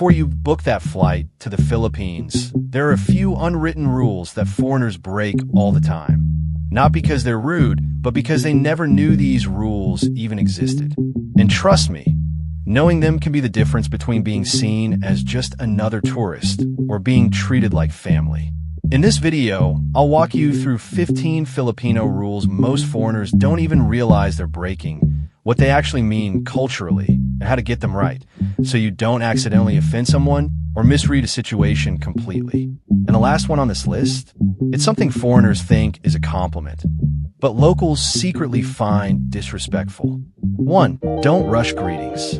Before you book that flight to the Philippines, there are a few unwritten rules that foreigners break all the time. Not because they're rude, but because they never knew these rules even existed. And trust me, knowing them can be the difference between being seen as just another tourist or being treated like family. In this video, I'll walk you through 15 Filipino rules most foreigners don't even realize they're breaking, what they actually mean culturally, and how to get them right, so you don't accidentally offend someone or misread a situation completely. And the last one on this list, it's something foreigners think is a compliment, but locals secretly find disrespectful. 1. Don't rush greetings.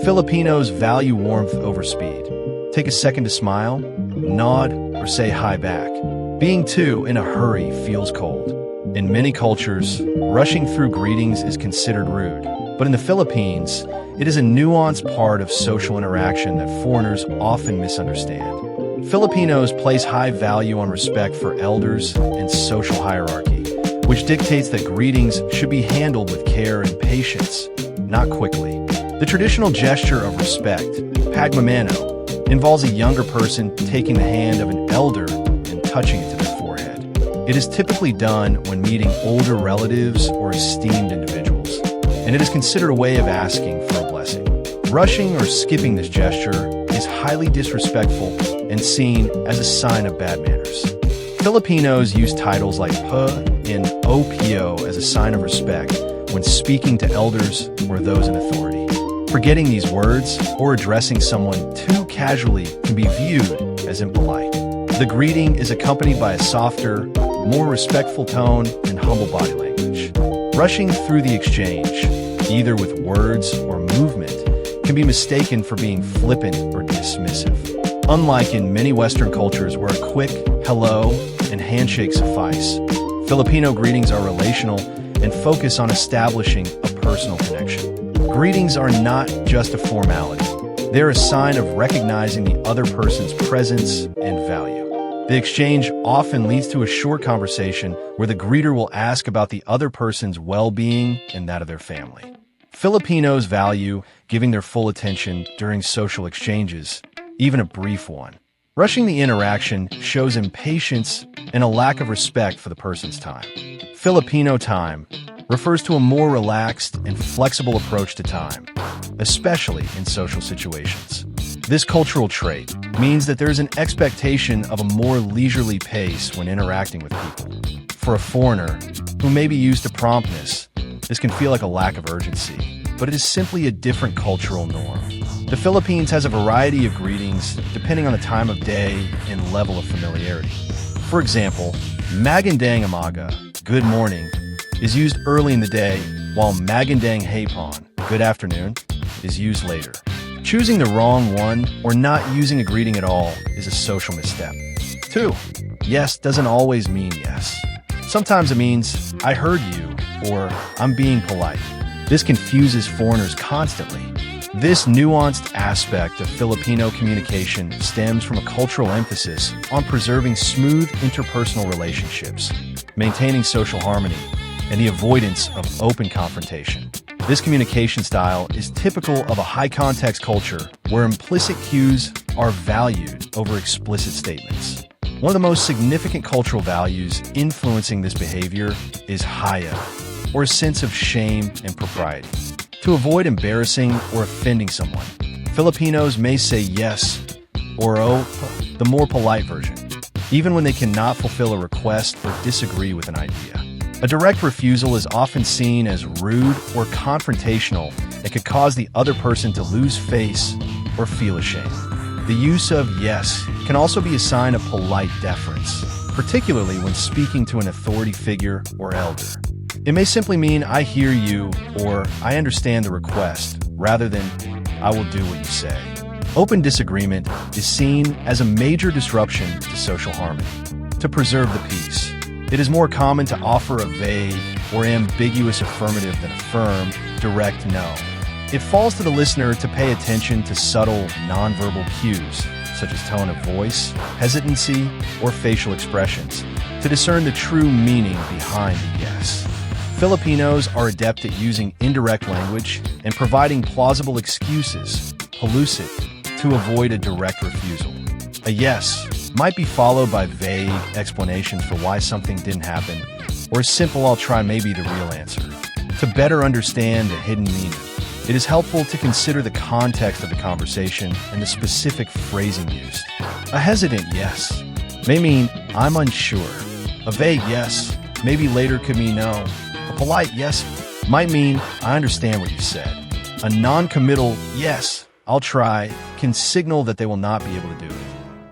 Filipinos value warmth over speed. Take a second to smile, nod, or say hi back. Being too in a hurry feels cold. In many cultures, rushing through greetings is considered rude, but in the Philippines, it is a nuanced part of social interaction that foreigners often misunderstand. Filipinos place high value on respect for elders and social hierarchy, which dictates that greetings should be handled with care and patience, not quickly. The traditional gesture of respect, pagmamano, involves a younger person taking the hand of an elder and touching it to their forehead. It is typically done when meeting older relatives or esteemed individuals, and it is considered a way of asking for a blessing. Rushing or skipping this gesture is highly disrespectful and seen as a sign of bad manners. Filipinos use titles like P and OPO as a sign of respect when speaking to elders or those in authority. Forgetting these words or addressing someone too casually can be viewed as impolite. The greeting is accompanied by a softer, more respectful tone and humble body language. Rushing through the exchange, either with words or movement, can be mistaken for being flippant or dismissive. Unlike in many Western cultures where a quick hello and handshake suffice, Filipino greetings are relational and focus on establishing a personal connection. Greetings are not just a formality. They're a sign of recognizing the other person's presence and value. The exchange often leads to a short conversation where the greeter will ask about the other person's well-being and that of their family. Filipinos value giving their full attention during social exchanges, even a brief one. Rushing the interaction shows impatience and a lack of respect for the person's time. Filipino time refers to a more relaxed and flexible approach to time, especially in social situations. This cultural trait means that there is an expectation of a more leisurely pace when interacting with people. For a foreigner who may be used to promptness, this can feel like a lack of urgency, but it is simply a different cultural norm. The Philippines has a variety of greetings depending on the time of day and level of familiarity. For example, magandang umaga, good morning, is used early in the day, while magandang hapon, good afternoon, is used later. Choosing the wrong one or not using a greeting at all is a social misstep. 2. Yes doesn't always mean yes. Sometimes it means, I heard you, or I'm being polite. This confuses foreigners constantly. This nuanced aspect of Filipino communication stems from a cultural emphasis on preserving smooth interpersonal relationships, maintaining social harmony, and the avoidance of open confrontation. This communication style is typical of a high-context culture where implicit cues are valued over explicit statements. One of the most significant cultural values influencing this behavior is haya, or a sense of shame and propriety. To avoid embarrassing or offending someone, Filipinos may say yes or oh, the more polite version, even when they cannot fulfill a request or disagree with an idea. A direct refusal is often seen as rude or confrontational and could cause the other person to lose face or feel ashamed. The use of yes can also be a sign of polite deference, particularly when speaking to an authority figure or elder. It may simply mean I hear you or I understand the request, rather than I will do what you say. Open disagreement is seen as a major disruption to social harmony. To preserve the peace, it is more common to offer a vague or ambiguous affirmative than a firm, direct no. It falls to the listener to pay attention to subtle, nonverbal cues, such as tone of voice, hesitancy, or facial expressions, to discern the true meaning behind the yes. Filipinos are adept at using indirect language and providing plausible excuses, pellucid, to avoid a direct refusal. A yes might be followed by vague explanations for why something didn't happen, or a simple "I'll try" may be the real answer. To better understand the hidden meaning, it is helpful to consider the context of the conversation and the specific phrasing used. A hesitant yes may mean "I'm unsure." A vague yes maybe later could mean no. A polite yes might mean "I understand what you said." A non-committal "yes, I'll try" can signal that they will not be able to do it.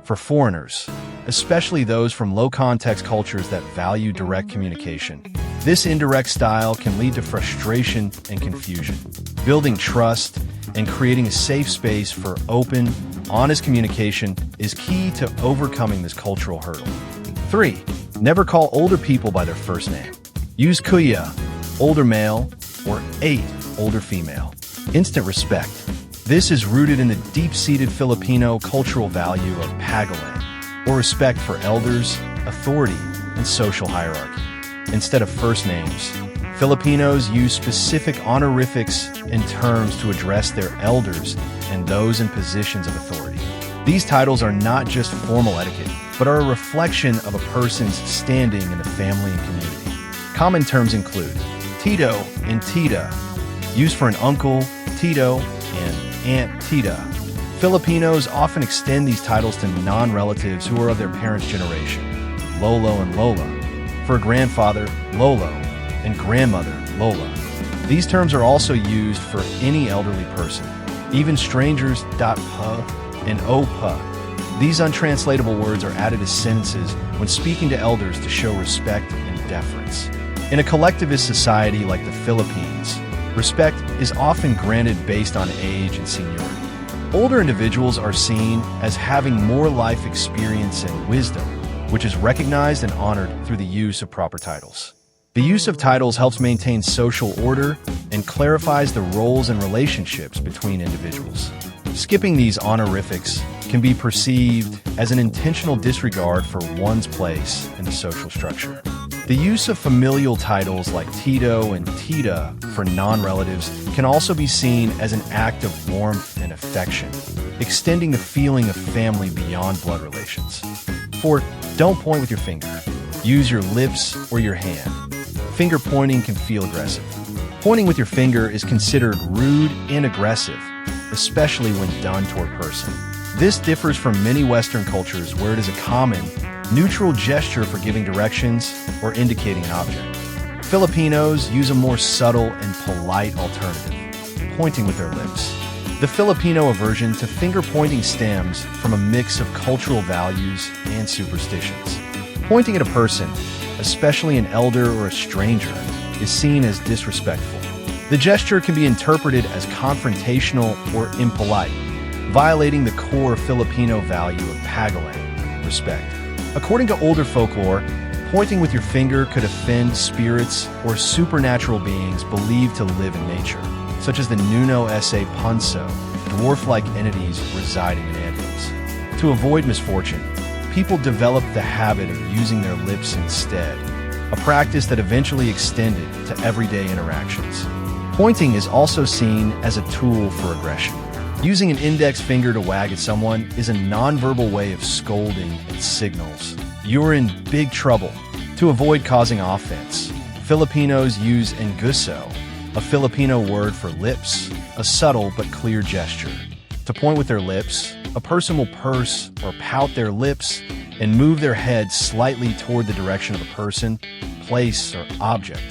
For foreigners, especially those from low-context cultures that value direct communication, this indirect style can lead to frustration and confusion. Building trust and creating a safe space for open, honest communication is key to overcoming this cultural hurdle. 3. Never call older people by their first name. Use kuya, older male, or ate, older female. Instant respect. This is rooted in the deep-seated Filipino cultural value of pagalan, or respect for elders, authority, and social hierarchy. Instead of first names, Filipinos use specific honorifics and terms to address their elders and those in positions of authority. These titles are not just formal etiquette, but are a reflection of a person's standing in the family and community. Common terms include Tito and Tita, used for an uncle, Tito, and Aunt Tita. Filipinos often extend these titles to non-relatives who are of their parents' generation. Lolo and Lola. For a grandfather, Lolo, and grandmother, Lola. These terms are also used for any elderly person, even strangers. Pa and opa. These untranslatable words are added as sentences when speaking to elders to show respect and deference. In a collectivist society like the Philippines, respect is often granted based on age and seniority. Older individuals are seen as having more life experience and wisdom, which is recognized and honored through the use of proper titles. The use of titles helps maintain social order and clarifies the roles and relationships between individuals. Skipping these honorifics can be perceived as an intentional disregard for one's place in the social structure. The use of familial titles like Tito and Tita for non-relatives can also be seen as an act of warmth and affection, extending the feeling of family beyond blood relations. 4. Don't point with your finger. Use your lips or your hand. Finger pointing can feel aggressive. Pointing with your finger is considered rude and aggressive, especially when done toward a person. This differs from many Western cultures where it is a common, neutral gesture for giving directions or indicating an object. Filipinos use a more subtle and polite alternative, pointing with their lips. The Filipino aversion to finger-pointing stems from a mix of cultural values and superstitions. Pointing at a person, especially an elder or a stranger, is seen as disrespectful. The gesture can be interpreted as confrontational or impolite, violating the core Filipino value of pagalan, respect. According to older folklore, pointing with your finger could offend spirits or supernatural beings believed to live in nature, such as the Nuno Sa Punso, dwarf-like entities residing in anthills. To avoid misfortune, people developed the habit of using their lips instead, a practice that eventually extended to everyday interactions. Pointing is also seen as a tool for aggression. Using an index finger to wag at someone is a nonverbal way of scolding and signals you're in big trouble. To avoid causing offense, Filipinos use enguso, a Filipino word for lips, a subtle but clear gesture. To point with their lips, a person will purse or pout their lips and move their head slightly toward the direction of a person, place, or object.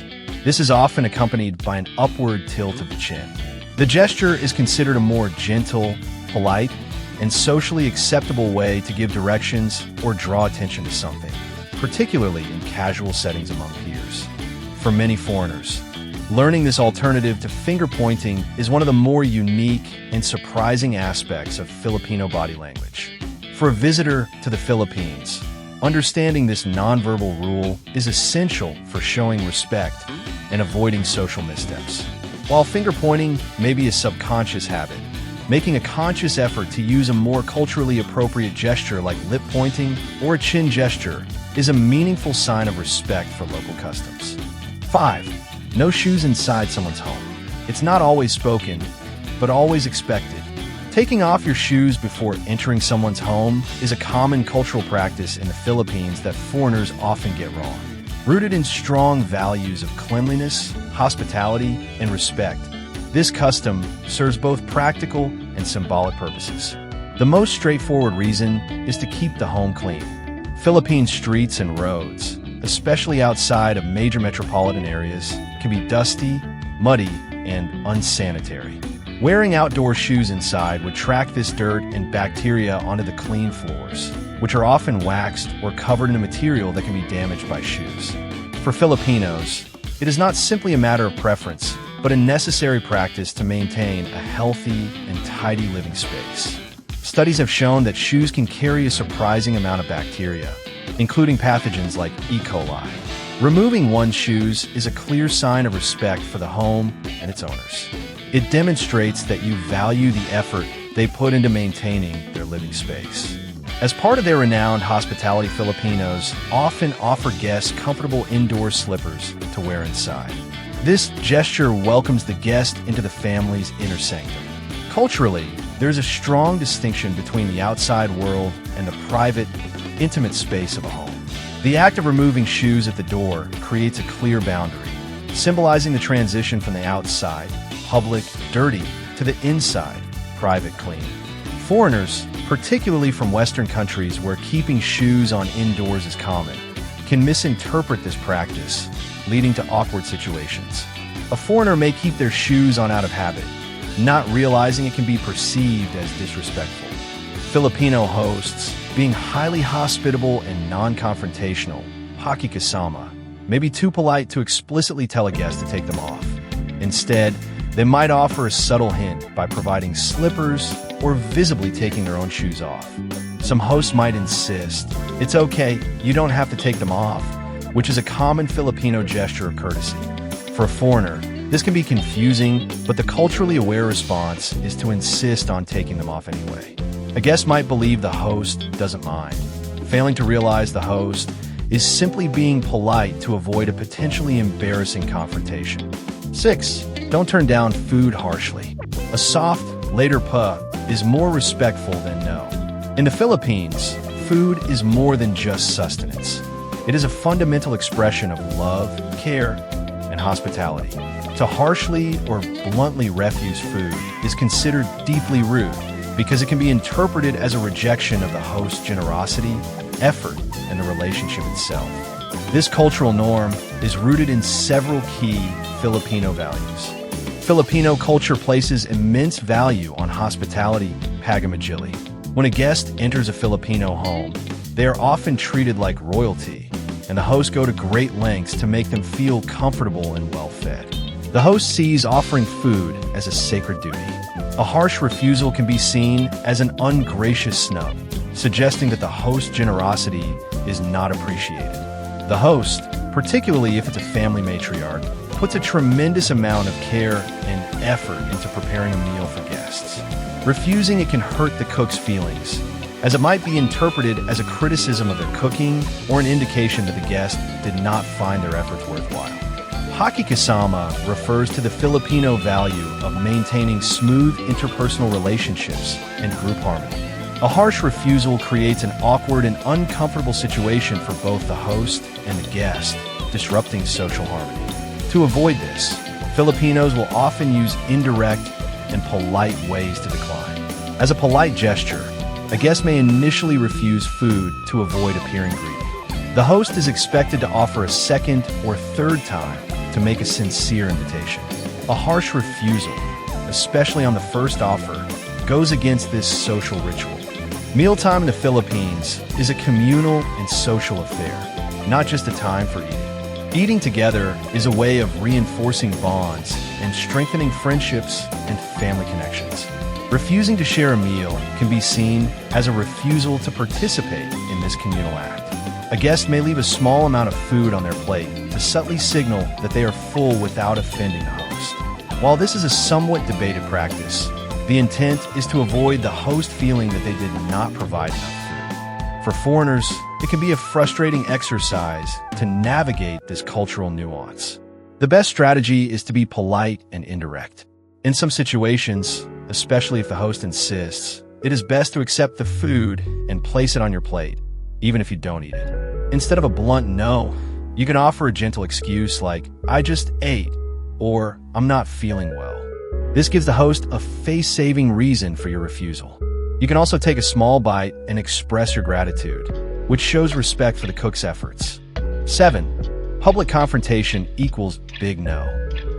This is often accompanied by an upward tilt of the chin. The gesture is considered a more gentle, polite, and socially acceptable way to give directions or draw attention to something, particularly in casual settings among peers. For many foreigners, learning this alternative to finger pointing is one of the more unique and surprising aspects of Filipino body language. For a visitor to the Philippines, understanding this nonverbal rule is essential for showing respect and avoiding social missteps. While finger pointing may be a subconscious habit, making a conscious effort to use a more culturally appropriate gesture like lip pointing or a chin gesture is a meaningful sign of respect for local customs. 5. No shoes inside someone's home. It's not always spoken, but always expected. Taking off your shoes before entering someone's home is a common cultural practice in the Philippines that foreigners often get wrong. Rooted in strong values of cleanliness, hospitality, and respect, this custom serves both practical and symbolic purposes. The most straightforward reason is to keep the home clean. Philippine streets and roads, especially outside of major metropolitan areas, can be dusty, muddy, and unsanitary. Wearing outdoor shoes inside would track this dirt and bacteria onto the clean floors, which are often waxed or covered in a material that can be damaged by shoes. For Filipinos, it is not simply a matter of preference, but a necessary practice to maintain a healthy and tidy living space. Studies have shown that shoes can carry a surprising amount of bacteria, including pathogens like E. coli. Removing one's shoes is a clear sign of respect for the home and its owners. It demonstrates that you value the effort they put into maintaining their living space. As part of their renowned hospitality, Filipinos often offer guests comfortable indoor slippers to wear inside. This gesture welcomes the guest into the family's inner sanctum. Culturally, there's a strong distinction between the outside world and the private, intimate space of a home. The act of removing shoes at the door creates a clear boundary, symbolizing the transition from the outside, public, dirty, to the inside, private, clean. Foreigners, particularly from Western countries where keeping shoes on indoors is common, can misinterpret this practice, leading to awkward situations. A foreigner may keep their shoes on out of habit, not realizing it can be perceived as disrespectful. Filipino hosts, being highly hospitable and non-confrontational, pakikisama, may be too polite to explicitly tell a guest to take them off. Instead, they might offer a subtle hint by providing slippers or visibly taking their own shoes off. Some hosts might insist, "It's okay, you don't have to take them off," which is a common Filipino gesture of courtesy. For a foreigner, this can be confusing, but the culturally aware response is to insist on taking them off anyway. A guest might believe the host doesn't mind, failing to realize the host is simply being polite to avoid a potentially embarrassing confrontation. 6. Don't turn down food harshly. A soft, later puh is more respectful than no. In the Philippines, food is more than just sustenance. It is a fundamental expression of love, care, and hospitality. To harshly or bluntly refuse food is considered deeply rude because it can be interpreted as a rejection of the host's generosity, effort, and the relationship itself. This cultural norm is rooted in several key Filipino values. Filipino culture places immense value on hospitality, pagamagili. When a guest enters a Filipino home, they are often treated like royalty, and the hosts go to great lengths to make them feel comfortable and well-fed. The host sees offering food as a sacred duty. A harsh refusal can be seen as an ungracious snub, suggesting that the host's generosity is not appreciated. The host, particularly if it's a family matriarch, puts a tremendous amount of care and effort into preparing a meal for guests. Refusing it can hurt the cook's feelings, as it might be interpreted as a criticism of their cooking or an indication that the guest did not find their efforts worthwhile. Pakikisama refers to the Filipino value of maintaining smooth interpersonal relationships and group harmony. A harsh refusal creates an awkward and uncomfortable situation for both the host and the guest, disrupting social harmony. To avoid this, Filipinos will often use indirect and polite ways to decline. As a polite gesture, a guest may initially refuse food to avoid appearing greedy. The host is expected to offer a second or third time to make a sincere invitation. A harsh refusal, especially on the first offer, goes against this social ritual. Mealtime in the Philippines is a communal and social affair, not just a time for eating. Eating together is a way of reinforcing bonds and strengthening friendships and family connections. Refusing to share a meal can be seen as a refusal to participate in this communal act. A guest may leave a small amount of food on their plate to subtly signal that they are full without offending the host. While this is a somewhat debated practice, the intent is to avoid the host feeling that they did not provide enough food. For foreigners, it can be a frustrating exercise to navigate this cultural nuance. The best strategy is to be polite and indirect. In some situations, especially if the host insists, it is best to accept the food and place it on your plate, even if you don't eat it. Instead of a blunt no, you can offer a gentle excuse like, "I just ate," or "I'm not feeling well." This gives the host a face-saving reason for your refusal. You can also take a small bite and express your gratitude, which shows respect for the cook's efforts. 7. Public confrontation equals big no.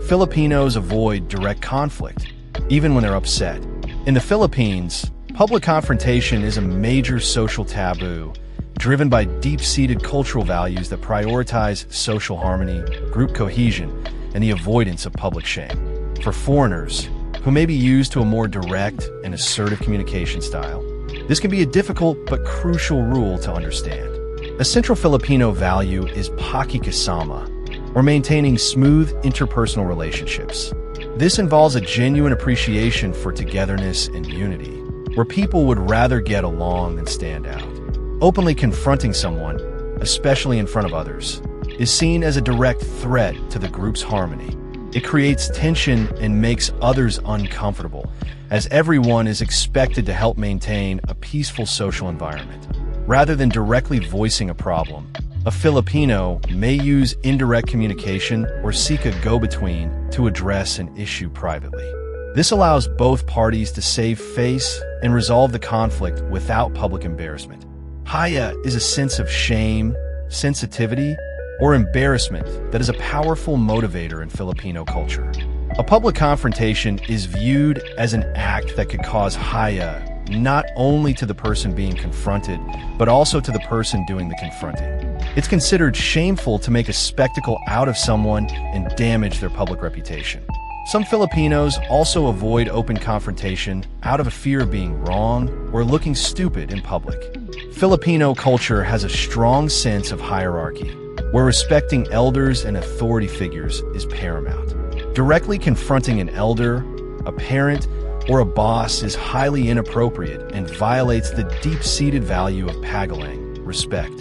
Filipinos avoid direct conflict, even when they're upset. In the Philippines, public confrontation is a major social taboo, driven by deep-seated cultural values that prioritize social harmony, group cohesion, and the avoidance of public shame. For foreigners, who may be used to a more direct and assertive communication style, this can be a difficult but crucial rule to understand. A central Filipino value is pakikisama, or maintaining smooth interpersonal relationships. This involves a genuine appreciation for togetherness and unity, where people would rather get along than stand out. Openly confronting someone, especially in front of others, is seen as a direct threat to the group's harmony. It creates tension and makes others uncomfortable, as everyone is expected to help maintain a peaceful social environment. Rather than directly voicing a problem, a Filipino may use indirect communication or seek a go-between to address an issue privately. This allows both parties to save face and resolve the conflict without public embarrassment. Haya is a sense of shame, sensitivity, or embarrassment that is a powerful motivator in Filipino culture. A public confrontation is viewed as an act that could cause haya not only to the person being confronted, but also to the person doing the confronting. It's considered shameful to make a spectacle out of someone and damage their public reputation. Some Filipinos also avoid open confrontation out of a fear of being wrong or looking stupid in public. Filipino culture has a strong sense of hierarchy, where respecting elders and authority figures is paramount. Directly confronting an elder, a parent, or a boss is highly inappropriate and violates the deep-seated value of pagalang, respect.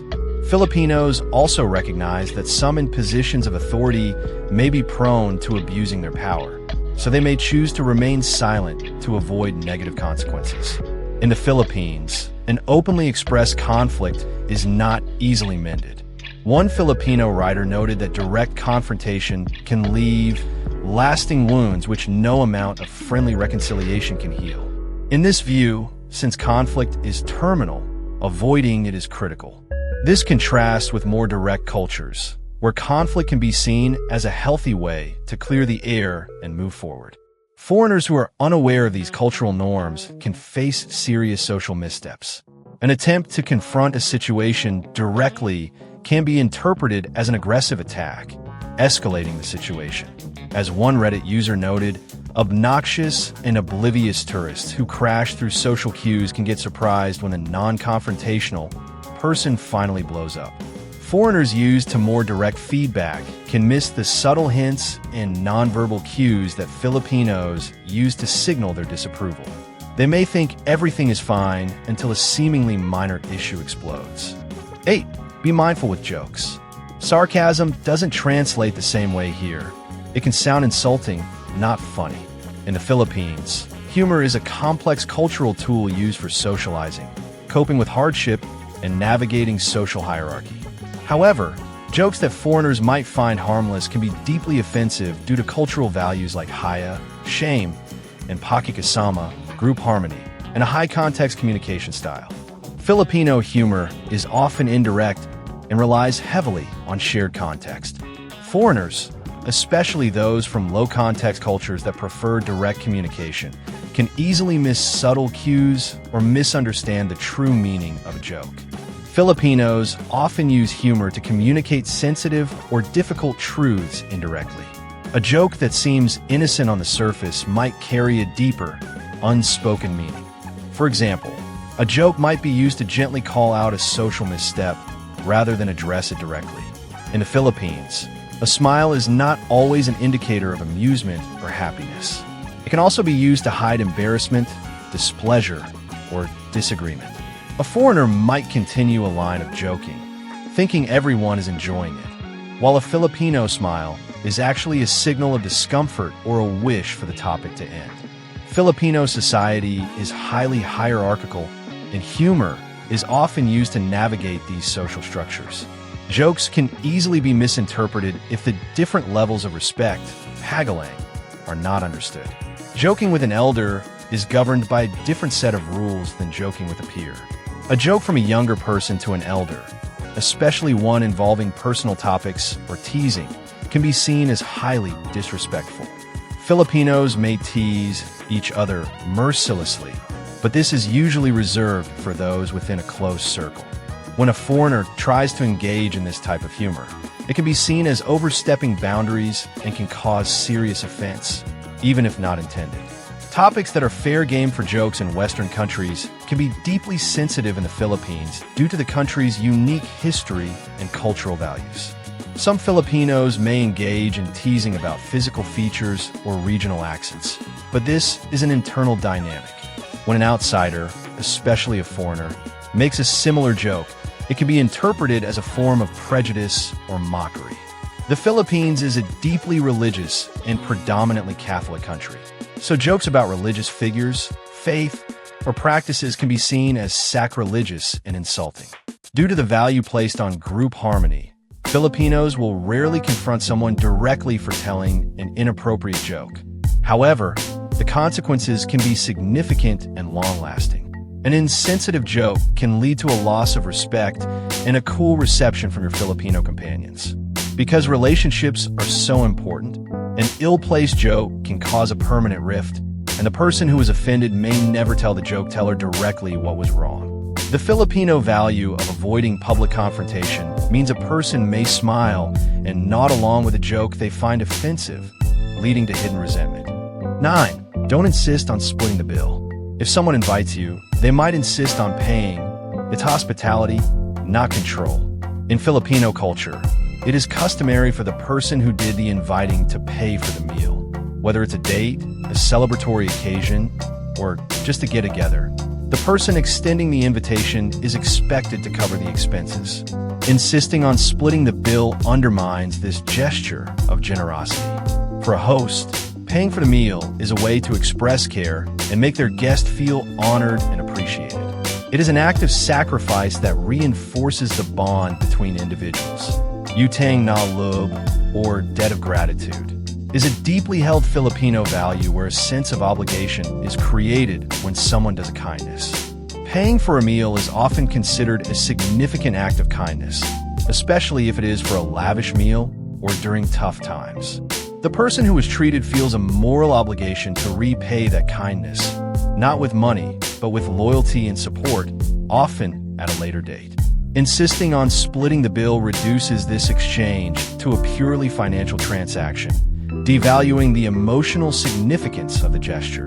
Filipinos also recognize that some in positions of authority may be prone to abusing their power, so they may choose to remain silent to avoid negative consequences. In the Philippines, an openly expressed conflict is not easily mended. One Filipino writer noted that direct confrontation can leave lasting wounds which no amount of friendly reconciliation can heal. In this view, since conflict is terminal, avoiding it is critical. This contrasts with more direct cultures, where conflict can be seen as a healthy way to clear the air and move forward. Foreigners who are unaware of these cultural norms can face serious social missteps. An attempt to confront a situation directly can be interpreted as an aggressive attack, escalating the situation. As one Reddit user noted, obnoxious and oblivious tourists who crash through social cues can get surprised when a non-confrontational person finally blows up. Foreigners used to more direct feedback can miss the subtle hints and nonverbal cues that Filipinos use to signal their disapproval. They may think everything is fine until a seemingly minor issue explodes. 8. Be mindful with jokes. Sarcasm doesn't translate the same way here. It can sound insulting, not funny. In the Philippines, humor is a complex cultural tool used for socializing, coping with hardship, and navigating social hierarchy. However, jokes that foreigners might find harmless can be deeply offensive due to cultural values like haya, shame, and pakikisama, group harmony, and a high-context communication style. Filipino humor is often indirect and relies heavily on shared context. Foreigners, especially those from low-context cultures that prefer direct communication, can easily miss subtle cues or misunderstand the true meaning of a joke. Filipinos often use humor to communicate sensitive or difficult truths indirectly. A joke that seems innocent on the surface might carry a deeper, unspoken meaning. For example, a joke might be used to gently call out a social misstep rather than address it directly. In the Philippines, a smile is not always an indicator of amusement or happiness. It can also be used to hide embarrassment, displeasure, or disagreement. A foreigner might continue a line of joking, thinking everyone is enjoying it, while a Filipino smile is actually a signal of discomfort or a wish for the topic to end. Filipino society is highly hierarchical, and humor is often used to navigate these social structures. Jokes can easily be misinterpreted if the different levels of respect, haggling, are not understood. Joking with an elder is governed by a different set of rules than joking with a peer. A joke from a younger person to an elder, especially one involving personal topics or teasing, can be seen as highly disrespectful. Filipinos may tease each other mercilessly, but this is usually reserved for those within a close circle. When a foreigner tries to engage in this type of humor, it can be seen as overstepping boundaries and can cause serious offense, even if not intended. Topics that are fair game for jokes in Western countries can be deeply sensitive in the Philippines due to the country's unique history and cultural values. Some Filipinos may engage in teasing about physical features or regional accents, but this is an internal dynamic. When an outsider, especially a foreigner, makes a similar joke, it can be interpreted as a form of prejudice or mockery. The Philippines is a deeply religious and predominantly Catholic country, so jokes about religious figures, faith, or practices can be seen as sacrilegious and insulting. Due to the value placed on group harmony, Filipinos will rarely confront someone directly for telling an inappropriate joke. However, the consequences can be significant and long-lasting. An insensitive joke can lead to a loss of respect and a cool reception from your Filipino companions. Because relationships are so important, an ill-placed joke can cause a permanent rift, and the person who is offended may never tell the joke teller directly what was wrong. The Filipino value of avoiding public confrontation means a person may smile and nod along with a joke they find offensive, leading to hidden resentment. 9. Don't insist on splitting the bill. If someone invites you, they might insist on paying. It's hospitality, not control. In Filipino culture, it is customary for the person who did the inviting to pay for the meal. Whether it's a date, a celebratory occasion, or just a get-together, the person extending the invitation is expected to cover the expenses. Insisting on splitting the bill undermines this gesture of generosity. For a host, paying for the meal is a way to express care and make their guest feel honored and appreciated. It is an act of sacrifice that reinforces the bond between individuals. Utang na loob, or debt of gratitude, is a deeply held Filipino value where a sense of obligation is created when someone does a kindness. Paying for a meal is often considered a significant act of kindness, especially if it is for a lavish meal or during tough times. The person who is treated feels a moral obligation to repay that kindness, not with money, but with loyalty and support, often at a later date. Insisting on splitting the bill reduces this exchange to a purely financial transaction, devaluing the emotional significance of the gesture.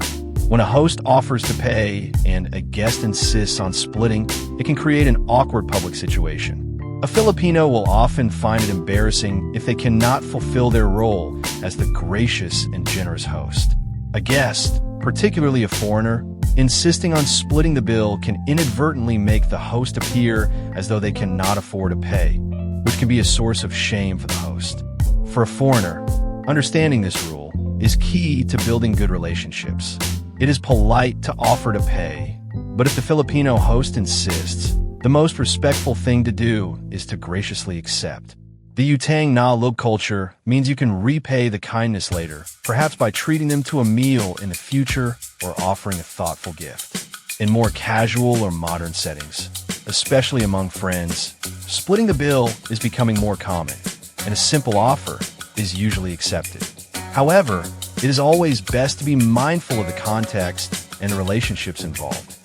When a host offers to pay and a guest insists on splitting, it can create an awkward public situation. A Filipino will often find it embarrassing if they cannot fulfill their role as the gracious and generous host. A guest, particularly a foreigner, insisting on splitting the bill can inadvertently make the host appear as though they cannot afford to pay, which can be a source of shame for the host. For a foreigner, understanding this rule is key to building good relationships. It is polite to offer to pay, but if the Filipino host insists, the most respectful thing to do is to graciously accept. The utang na loob culture means you can repay the kindness later, perhaps by treating them to a meal in the future or offering a thoughtful gift. In more casual or modern settings, especially among friends, splitting the bill is becoming more common, and a simple offer is usually accepted. However, it is always best to be mindful of the context and the relationships involved.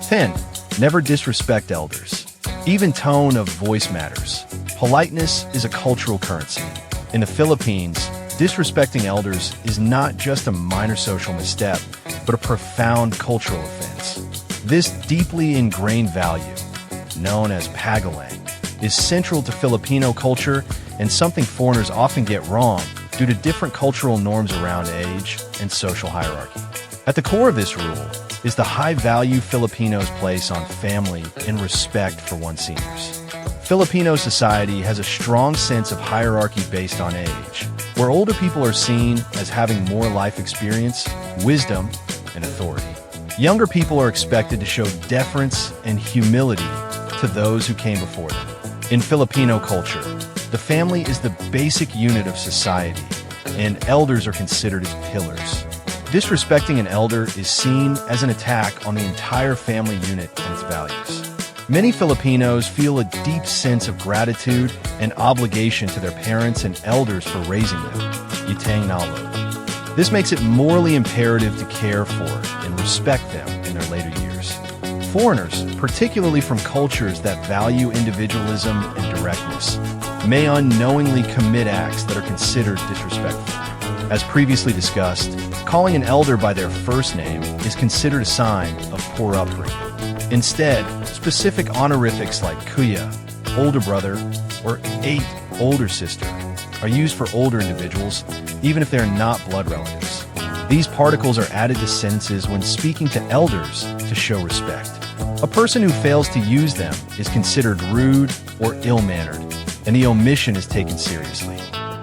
10. Never disrespect elders. Even tone of voice matters. Politeness is a cultural currency. In the Philippines, disrespecting elders is not just a minor social misstep, but a profound cultural offense. This deeply ingrained value, known as pagalang, is central to Filipino culture and something foreigners often get wrong due to different cultural norms around age and social hierarchy. At the core of this rule is the high value Filipinos place on family and respect for one's seniors. Filipino society has a strong sense of hierarchy based on age, where older people are seen as having more life experience, wisdom, and authority. Younger people are expected to show deference and humility to those who came before them. In Filipino culture, the family is the basic unit of society, and elders are considered as pillars. Disrespecting an elder is seen as an attack on the entire family unit and its values. Many Filipinos feel a deep sense of gratitude and obligation to their parents and elders for raising them. Yutang Nalo. This makes it morally imperative to care for and respect them in their later years. Foreigners, particularly from cultures that value individualism and directness, may unknowingly commit acts that are considered disrespectful. As previously discussed, calling an elder by their first name is considered a sign of poor upbringing. Instead, specific honorifics like kuya, older brother, or eight, older sister, are used for older individuals, even if they're not blood relatives. These particles are added to sentences when speaking to elders to show respect. A person who fails to use them is considered rude or ill-mannered, and the omission is taken seriously.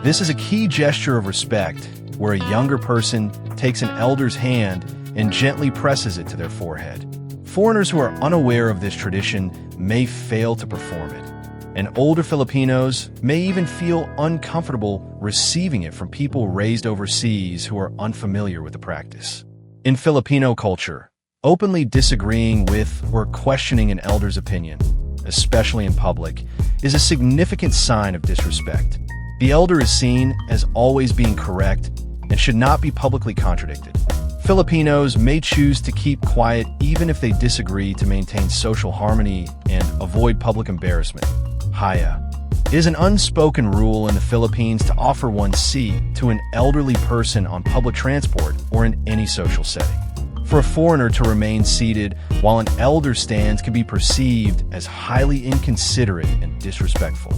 This is a key gesture of respect, where a younger person takes an elder's hand and gently presses it to their forehead. Foreigners who are unaware of this tradition may fail to perform it, and older Filipinos may even feel uncomfortable receiving it from people raised overseas who are unfamiliar with the practice. In Filipino culture, openly disagreeing with or questioning an elder's opinion, especially in public, is a significant sign of disrespect. The elder is seen as always being correct and should not be publicly contradicted. Filipinos may choose to keep quiet even if they disagree to maintain social harmony and avoid public embarrassment. Haya. It is an unspoken rule in the Philippines to offer one's seat to an elderly person on public transport or in any social setting. For a foreigner to remain seated while an elder stands can be perceived as highly inconsiderate and disrespectful.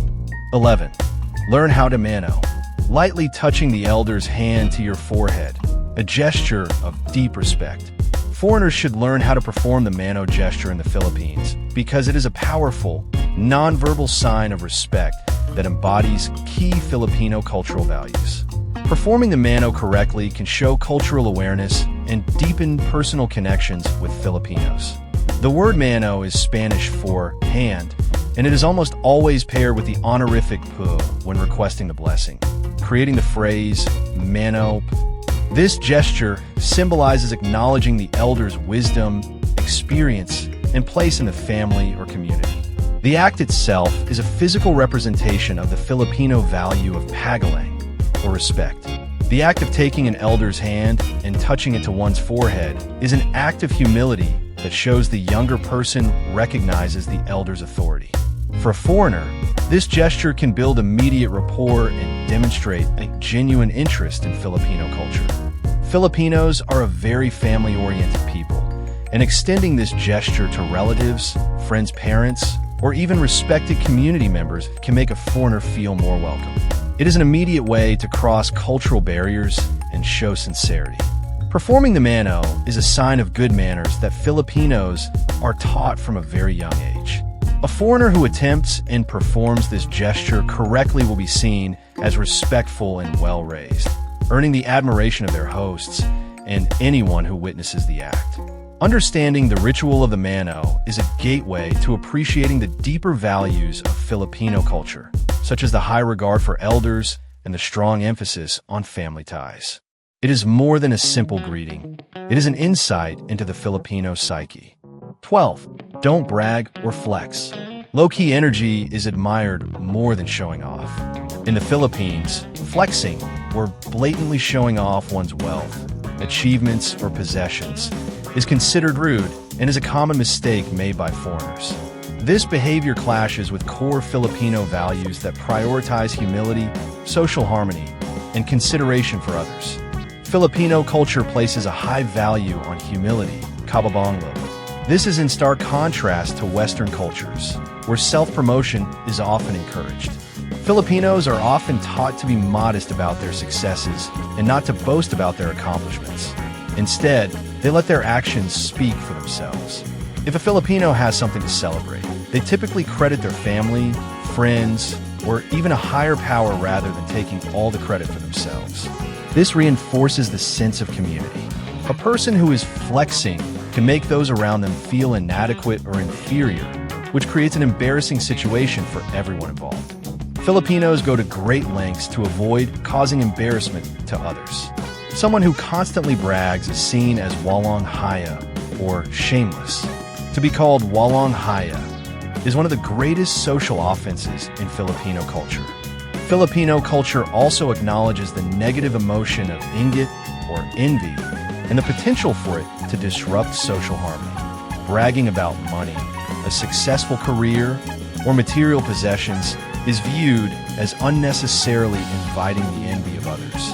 11. Learn how to mano. Lightly touching the elder's hand to your forehead, a gesture of deep respect. Foreigners should learn how to perform the mano gesture in the Philippines because it is a powerful, nonverbal sign of respect that embodies key Filipino cultural values. Performing the mano correctly can show cultural awareness and deepen personal connections with Filipinos. The word mano is Spanish for hand, and it is almost always paired with the honorific pu when requesting the blessing, creating the phrase mano. This gesture symbolizes acknowledging the elder's wisdom, experience, and place in the family or community. The act itself is a physical representation of the Filipino value of pagalang, or respect. The act of taking an elder's hand and touching it to one's forehead is an act of humility that shows the younger person recognizes the elder's authority. For a foreigner, this gesture can build immediate rapport and demonstrate a genuine interest in Filipino culture. Filipinos are a very family-oriented people, and extending this gesture to relatives, friends' parents, or even respected community members can make a foreigner feel more welcome. It is an immediate way to cross cultural barriers and show sincerity. Performing the mano is a sign of good manners that Filipinos are taught from a very young age. A foreigner who attempts and performs this gesture correctly will be seen as respectful and well-raised, earning the admiration of their hosts and anyone who witnesses the act. Understanding the ritual of the mano is a gateway to appreciating the deeper values of Filipino culture, such as the high regard for elders and the strong emphasis on family ties. It is more than a simple greeting. It is an insight into the Filipino psyche. 12. Don't brag or flex. Low-key energy is admired more than showing off. In the Philippines, flexing, or blatantly showing off one's wealth, achievements, or possessions, is considered rude and is a common mistake made by foreigners. This behavior clashes with core Filipino values that prioritize humility, social harmony, and consideration for others. Filipino culture places a high value on humility, kababonglo. This is in stark contrast to Western cultures, where self-promotion is often encouraged. Filipinos are often taught to be modest about their successes and not to boast about their accomplishments. Instead, they let their actions speak for themselves. If a Filipino has something to celebrate, they typically credit their family, friends, or even a higher power rather than taking all the credit for themselves. This reinforces the sense of community. A person who is flexing can make those around them feel inadequate or inferior, which creates an embarrassing situation for everyone involved. Filipinos go to great lengths to avoid causing embarrassment to others. Someone who constantly brags is seen as walang haya, or shameless. To be called walang haya is one of the greatest social offenses in Filipino culture. Filipino culture also acknowledges the negative emotion of inggit, or envy, and the potential for it to disrupt social harmony. Bragging about money, a successful career, or material possessions is viewed as unnecessarily inviting the envy of others.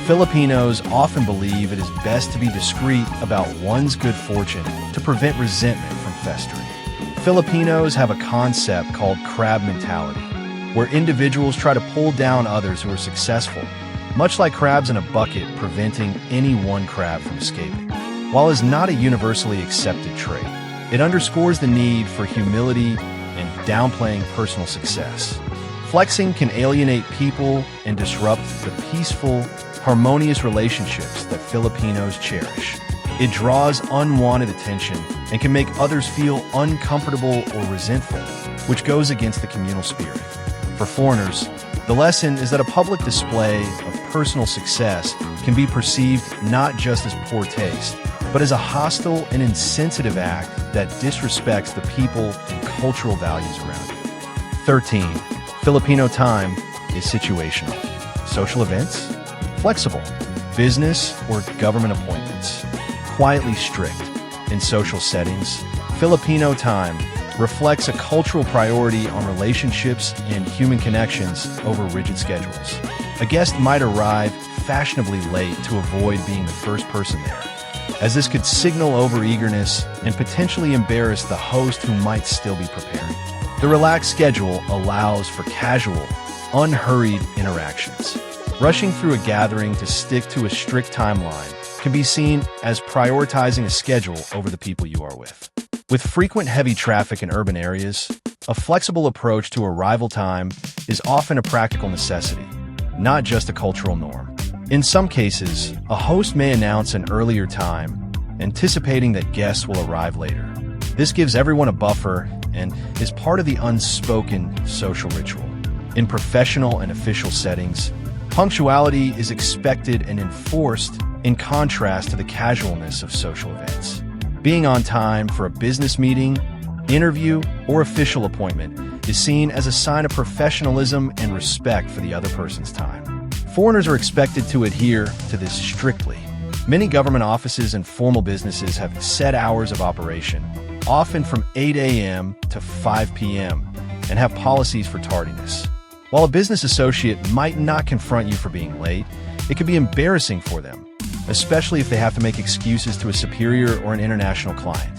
Filipinos often believe it is best to be discreet about one's good fortune to prevent resentment from festering. Filipinos have a concept called crab mentality, where individuals try to pull down others who are successful, much like crabs in a bucket preventing any one crab from escaping. While it's not a universally accepted trait, it underscores the need for humility and downplaying personal success. Flexing can alienate people and disrupt the peaceful, harmonious relationships that Filipinos cherish. It draws unwanted attention and can make others feel uncomfortable or resentful, which goes against the communal spirit. For foreigners, the lesson is that a public display of personal success can be perceived not just as poor taste, but as a hostile and insensitive act that disrespects the people and cultural values around you. 13. Filipino time is situational. Social events? Flexible. Business or government appointments? Quietly strict. In social settings, Filipino time reflects a cultural priority on relationships and human connections over rigid schedules. A guest might arrive fashionably late to avoid being the first person there, as this could signal overeagerness and potentially embarrass the host who might still be preparing. The relaxed schedule allows for casual, unhurried interactions. Rushing through a gathering to stick to a strict timeline can be seen as prioritizing a schedule over the people you are with. With frequent heavy traffic in urban areas, a flexible approach to arrival time is often a practical necessity, not just a cultural norm. In some cases, a host may announce an earlier time, anticipating that guests will arrive later. This gives everyone a buffer and is part of the unspoken social ritual. In professional and official settings, punctuality is expected and enforced in contrast to the casualness of social events. Being on time for a business meeting, interview, or official appointment is seen as a sign of professionalism and respect for the other person's time. Foreigners are expected to adhere to this strictly. Many government offices and formal businesses have set hours of operation, often from 8 a.m. to 5 p.m., and have policies for tardiness. While a business associate might not confront you for being late, it can be embarrassing for them, especially if they have to make excuses to a superior or an international client.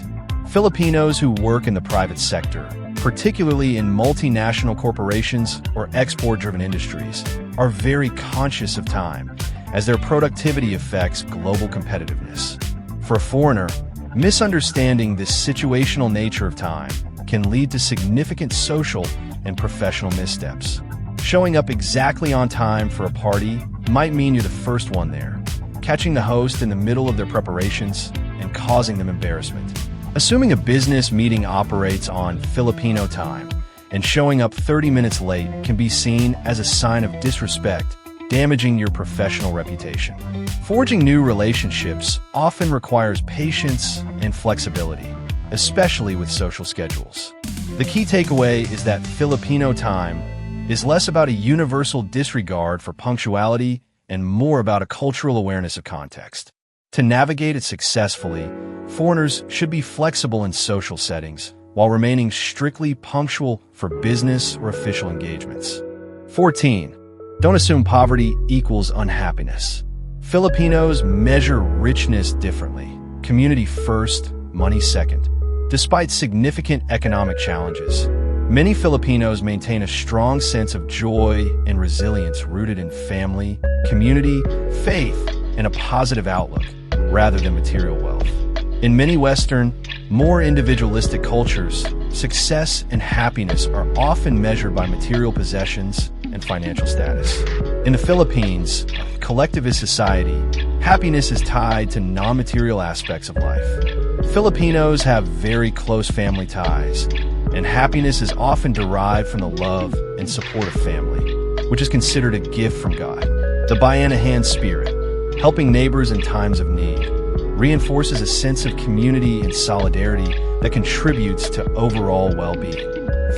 Filipinos who work in the private sector, particularly in multinational corporations or export-driven industries, are very conscious of time, as their productivity affects global competitiveness. For a foreigner, misunderstanding this situational nature of time can lead to significant social and professional missteps. Showing up exactly on time for a party might mean you're the first one there, catching the host in the middle of their preparations and causing them embarrassment. Assuming a business meeting operates on Filipino time and showing up 30 minutes late can be seen as a sign of disrespect, damaging your professional reputation. Forging new relationships often requires patience and flexibility, especially with social schedules. The key takeaway is that Filipino time is less about a universal disregard for punctuality and more about a cultural awareness of context. To navigate it successfully, foreigners should be flexible in social settings while remaining strictly punctual for business or official engagements. 14. Don't assume poverty equals unhappiness. Filipinos measure richness differently. Community first, money second. Despite significant economic challenges, many Filipinos maintain a strong sense of joy and resilience rooted in family, community, faith, and a positive outlook, rather than material wealth. In many Western, more individualistic cultures, success and happiness are often measured by material possessions and financial status. In the Philippines, collectivist society, Happiness is tied to non-material aspects of life. Filipinos have very close family ties, and happiness is often derived from the love and support of family, which is considered a gift from God. The Bayanihan spirit, helping neighbors in times of need, reinforces a sense of community and solidarity that contributes to overall well-being.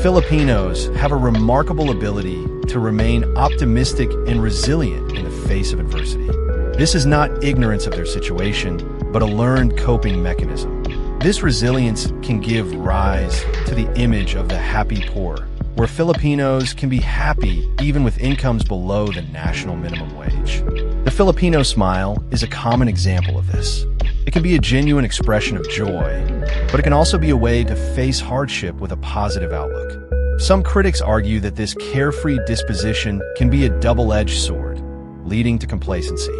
Filipinos have a remarkable ability to remain optimistic and resilient in the face of adversity. This is not ignorance of their situation, but a learned coping mechanism. This resilience can give rise to the image of the happy poor, where Filipinos can be happy even with incomes below the national minimum wage. The Filipino smile is a common example of this. It can be a genuine expression of joy, but it can also be a way to face hardship with a positive outlook. Some critics argue that this carefree disposition can be a double-edged sword, leading to complacency.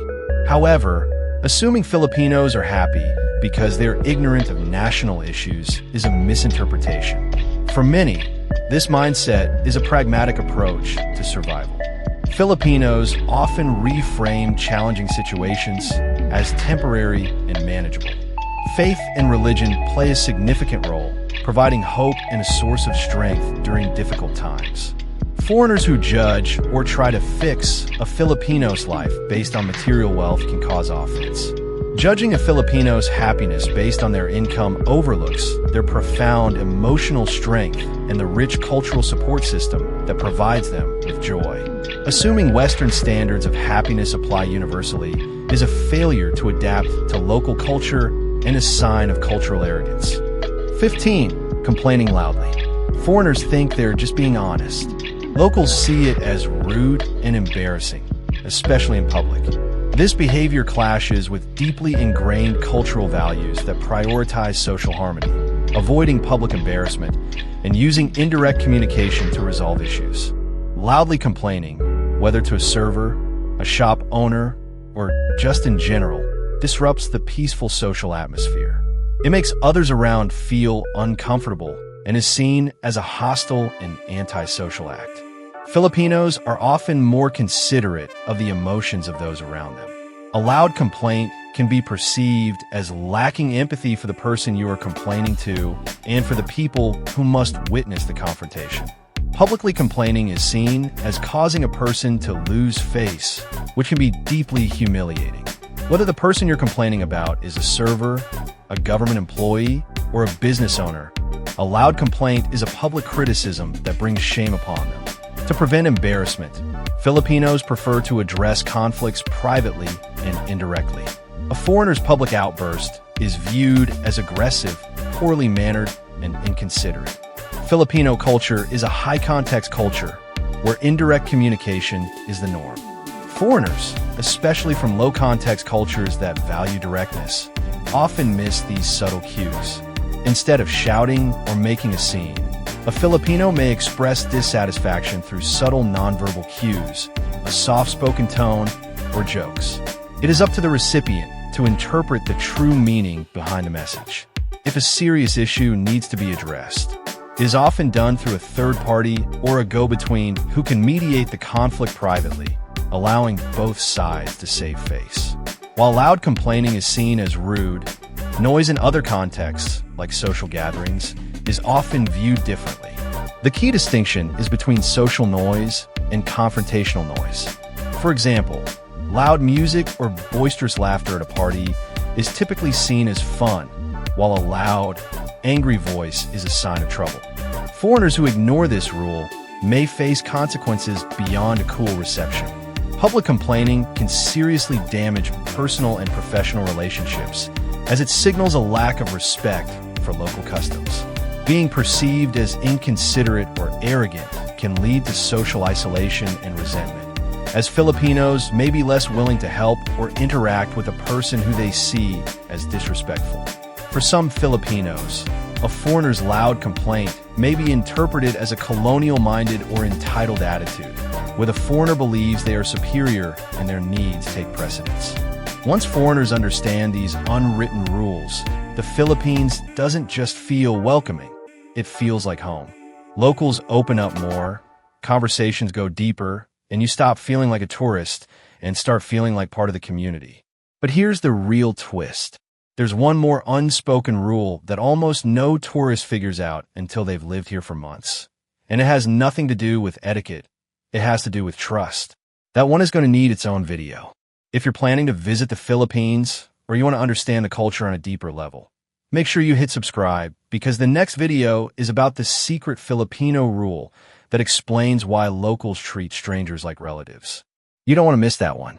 However, assuming Filipinos are happy because they're ignorant of national issues is a misinterpretation. For many, this mindset is a pragmatic approach to survival. Filipinos often reframe challenging situations as temporary and manageable. Faith and religion play a significant role, providing hope and a source of strength during difficult times. Foreigners who judge or try to fix a Filipino's life based on material wealth can cause offense. Judging a Filipino's happiness based on their income overlooks their profound emotional strength and the rich cultural support system that provides them with joy. Assuming Western standards of happiness apply universally is a failure to adapt to local culture and a sign of cultural arrogance. 15. Complaining loudly. Foreigners think they're just being honest. Locals see it as rude and embarrassing, especially in public. This behavior clashes with deeply ingrained cultural values that prioritize social harmony, avoiding public embarrassment, and using indirect communication to resolve issues. Loudly complaining, whether to a server, a shop owner, or just in general, disrupts the peaceful social atmosphere. It makes others around feel uncomfortable and is seen as a hostile and antisocial act. Filipinos are often more considerate of the emotions of those around them. A loud complaint can be perceived as lacking empathy for the person you are complaining to and for the people who must witness the confrontation. Publicly complaining is seen as causing a person to lose face, which can be deeply humiliating. Whether the person you're complaining about is a server, a government employee, or a business owner, a loud complaint is a public criticism that brings shame upon them. To prevent embarrassment, Filipinos prefer to address conflicts privately and indirectly. A foreigner's public outburst is viewed as aggressive, poorly mannered, and inconsiderate. Filipino culture is a high-context culture where indirect communication is the norm. Foreigners, especially from low-context cultures that value directness, often miss these subtle cues. Instead of shouting or making a scene, a Filipino may express dissatisfaction through subtle nonverbal cues, a soft-spoken tone, or jokes. It is up to the recipient to interpret the true meaning behind the message. If a serious issue needs to be addressed, it is often done through a third party or a go-between who can mediate the conflict privately, allowing both sides to save face. While loud complaining is seen as rude, noise in other contexts, like social gatherings, is often viewed differently. The key distinction is between social noise and confrontational noise. For example, loud music or boisterous laughter at a party is typically seen as fun, while a loud, angry voice is a sign of trouble. Foreigners who ignore this rule may face consequences beyond a cool reception. Public complaining can seriously damage personal and professional relationships, as it signals a lack of respect for local customs. Being perceived as inconsiderate or arrogant can lead to social isolation and resentment, as Filipinos may be less willing to help or interact with a person who they see as disrespectful. For some Filipinos, a foreigner's loud complaint may be interpreted as a colonial-minded or entitled attitude, where the foreigner believes they are superior and their needs take precedence. Once foreigners understand these unwritten rules, the Philippines doesn't just feel welcoming, it feels like home. Locals open up more, conversations go deeper, and you stop feeling like a tourist and start feeling like part of the community. But here's the real twist. There's one more unspoken rule that almost no tourist figures out until they've lived here for months. And it has nothing to do with etiquette. It has to do with trust. That one is going to need its own video. If you're planning to visit the Philippines, or you want to understand the culture on a deeper level, make sure you hit subscribe, because the next video is about the secret Filipino rule that explains why locals treat strangers like relatives. You don't want to miss that one.